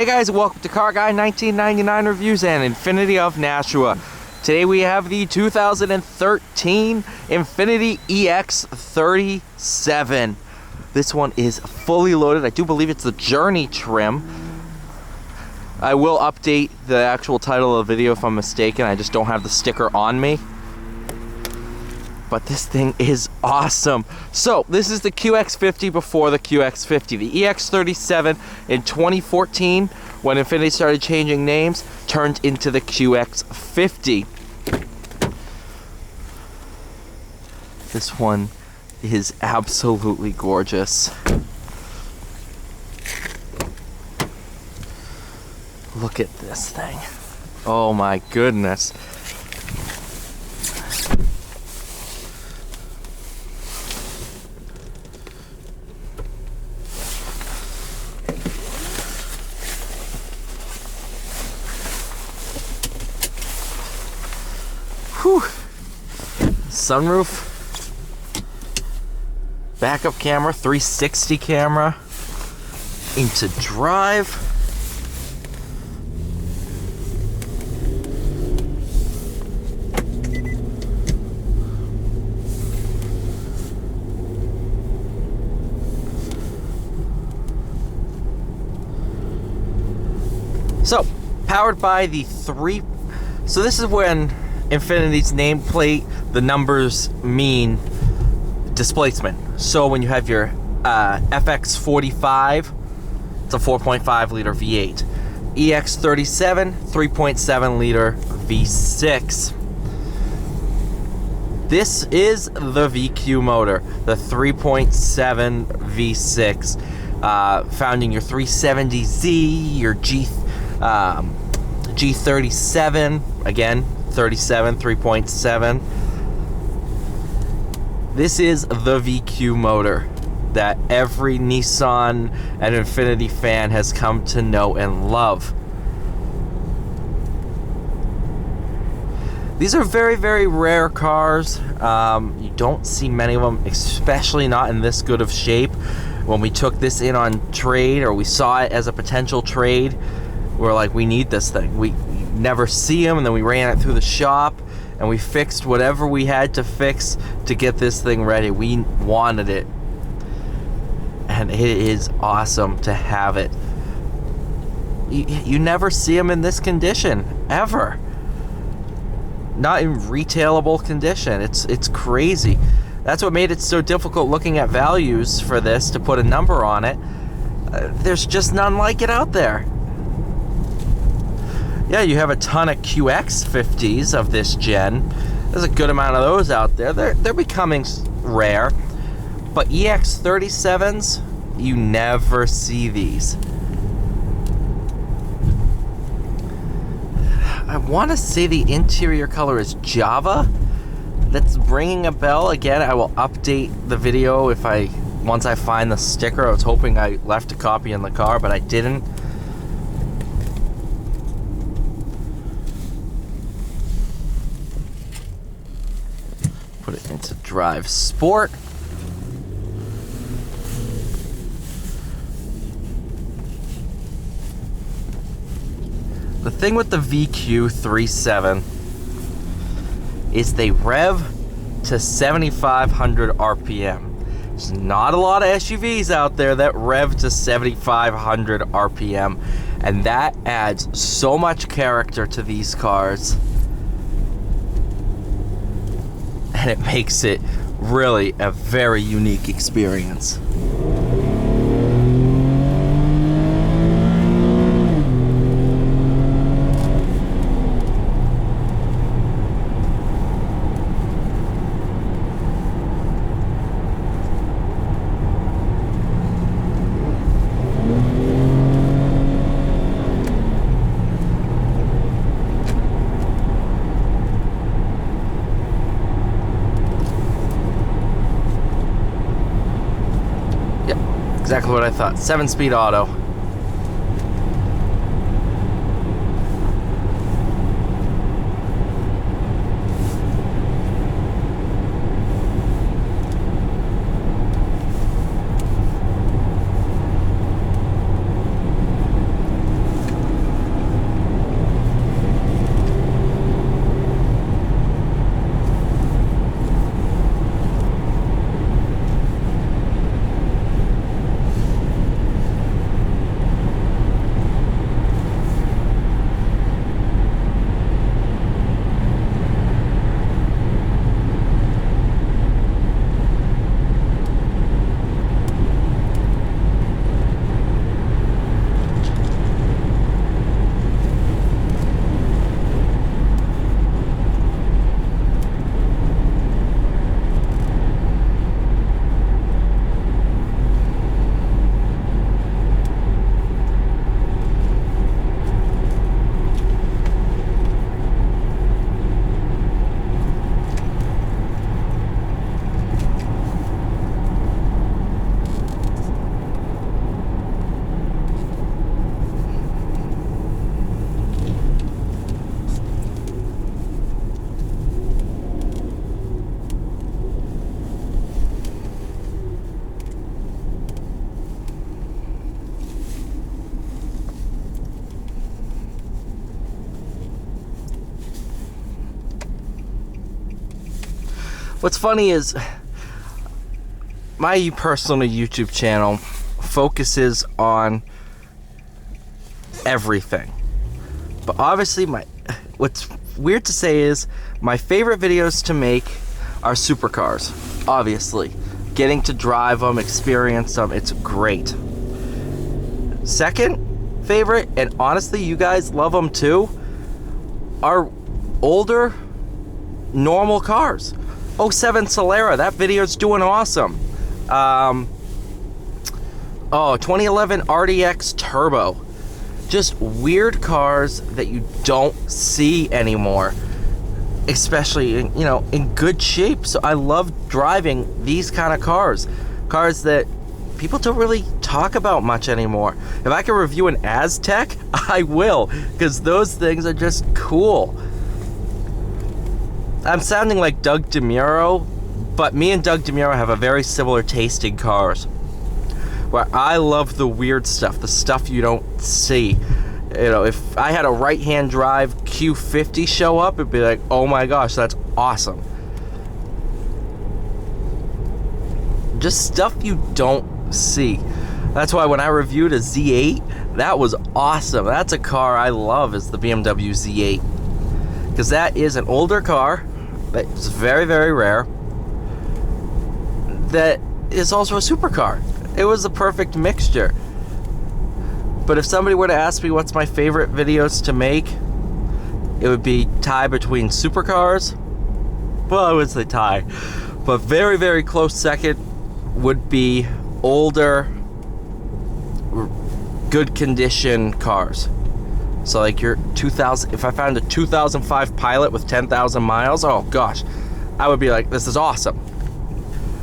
Hey guys, welcome to Car Guy 1999 Reviews and Infinity of Nashua. Today we have the 2013 Infiniti EX37. This one is fully loaded. I do believe it's the Journey trim. I will update the actual title of the video if I'm mistaken. I just don't have the sticker on me. But this thing is awesome. So this is the QX50 before the QX50. The EX37 in 2014, when Infiniti started changing names, turned into the QX50. This one is absolutely gorgeous. Look at this thing. Oh my goodness. Whew. Sunroof, backup camera, 360 camera, into drive. So, powered by the so this is when Infiniti's nameplate, the numbers mean displacement. So when you have your FX45, it's a 4.5 liter V8. EX37, 3.7 liter V6. This is the VQ motor, the 3.7 V6, found in your 370Z, your G37, again, 37, 3.7. This is the VQ motor that every Nissan and Infiniti fan has come to know and love. These are very, very rare cars. You don't see many of them, especially not in this good of shape. When we took this in on trade, or we saw it as a potential trade, we're like, we need this thing. We never see them, and then we ran it through the shop and we fixed whatever we had to fix to get this thing ready. We wanted it, and it is awesome to have it. You never see them in this condition, ever. Not in retailable condition. It's crazy. That's what made it so difficult looking at values for this to put a number on it. There's just none like it out there. Yeah, you have a ton of QX50s of this gen. There's a good amount of those out there. They're becoming rare. But EX37s, you never see these. I want to say the interior color is Java. That's ringing a bell. Again, I will update the video once I find the sticker. I was hoping I left a copy in the car, but I didn't. Put it into drive sport. The thing with the VQ37 is they rev to 7,500 RPM. There's not a lot of SUVs out there that rev to 7,500 RPM, and that adds so much character to these cars. And it makes it really a very unique experience. Exactly what I thought. 7-speed auto. What's funny is my personal YouTube channel focuses on everything. But obviously what's weird to say is my favorite videos to make are supercars. Obviously. Getting to drive them, experience them, it's great. Second favorite, and honestly you guys love them too, are older normal cars. 07 Solera, that video's doing awesome. 2011 RDX Turbo. Just weird cars that you don't see anymore, especially in good shape. So I love driving these kind of cars that people don't really talk about much anymore. If I can review an Aztec, I will, because those things are just cool. I'm sounding like Doug DeMuro, but me and Doug DeMuro have a very similar taste in cars, where I love the weird stuff, the stuff you don't see. If I had a right-hand drive Q50 show up, it'd be like, oh my gosh, that's awesome. Just stuff you don't see. That's why when I reviewed a Z8, that was awesome. That's a car I love, is the BMW Z8. Because that is an older car that's very, very rare, that is also a supercar. It was the perfect mixture. But if somebody were to ask me what's my favorite videos to make, it would be tie between supercars. Well, I wouldn't say tie, but very, very close second would be older, good condition cars. So like your 2000, if I found a 2005 Pilot with 10,000 miles, oh gosh, I would be like, this is awesome.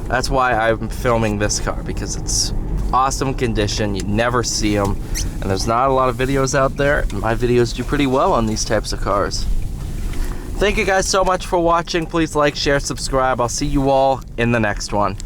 That's why I'm filming this car, because it's awesome condition. You never see them, and there's not a lot of videos out there, and my videos do pretty well on these types of cars. Thank you guys so much for watching. Please like, share, subscribe. I'll see you all in the next one.